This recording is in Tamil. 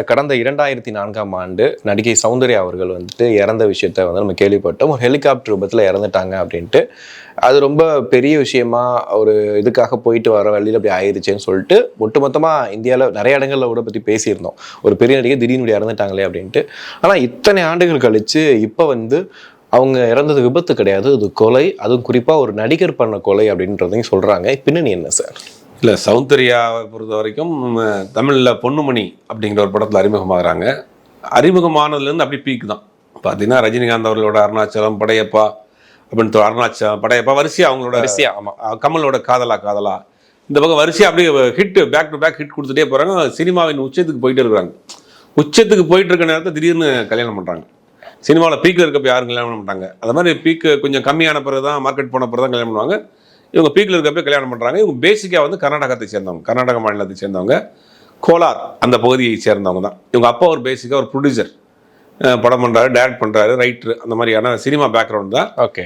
கடந்த 2004ஆம் ஆண்டு நடிகை சௌந்தர்யா அவர்கள் வந்துட்டு இறந்த விஷயத்த வந்து நம்ம கேள்விப்பட்டோம். ஒரு ஹெலிகாப்டர் விபத்தில் இறந்துட்டாங்க அப்படின்ட்டு. அது ரொம்ப பெரிய விஷயமா ஒரு இதுக்காக போயிட்டு வர வழியில் அப்படி ஆயிடுச்சேன்னு சொல்லிட்டு ஒட்டுமொத்தமாக இந்தியாவில் நிறைய இடங்களில் கூட பற்றி பேசியிருந்தோம். ஒரு பெரிய நடிகை திடீர்னு இறந்துட்டாங்களே அப்படின்ட்டு. ஆனால் இத்தனை ஆண்டுகள் கழித்து இப்போ வந்து அவங்க இறந்தது விபத்து கிடையாது, அது கொலை. அதுவும் குறிப்பாக ஒரு நடிகர் பண்ண கொலை அப்படின்றதையும் சொல்கிறாங்க. பின்னணி என்ன சார்? இல்லை, சௌந்தர்யாவை பொறுத்த வரைக்கும் தமிழில் பொன்னுமணி அப்படிங்கிற ஒரு படத்தில் அறிமுகமாகறாங்க. அறிமுகமானதுலேருந்து அப்படி பீக் தான். பார்த்தீங்கன்னா ரஜினிகாந்த் அவர்களோட அருணாச்சலம், படையப்பா அப்படின்னு அருணாச்சலம், படையப்பா வரிசையாக அவங்களோட ஆமாம், கமலோட காதலா காதலா இந்த பக்கம் வரிசையாக அப்படியே hit back to back hit கொடுத்துட்டே போகிறாங்க. சினிமாவின் உச்சத்துக்கு போயிட்டே இருக்கிறாங்க. உச்சத்துக்கு போயிட்டு இருக்க நேரத்தை திடீர்னு கல்யாணம் பண்ணுறாங்க. சினிமாவில் பீக்கில் இருக்கப்போ யாரும் கல்யாணம் பண்ண மாட்டாங்க. அது மாதிரி பீக்கு கொஞ்சம் கம்மியான பிறகு தான், மார்க்கெட் போன பிறகு தான் கல்யாணம் பண்ணுவாங்க. இவங்க பீக்கில் இருக்கப்போ கல்யாணம் பண்ணுறாங்க. இவங்க பேசிக்காக வந்து கர்நாடகத்தை சேர்ந்தவங்க, கர்நாடக மாநிலத்தை சேர்ந்தவங்க, கோலார் அந்த பகுதியை சேர்ந்தவங்க தான். இவங்க அப்பா ஒரு பேசிக்காக ஒரு ப்ரொடியூசர், படம் பண்ணுறாரு, டைரக்ட் பண்ணுறாரு, ரைட்ரு, அந்த மாதிரியான சினிமா பேக்ரவுண்ட் தான். ஓகே.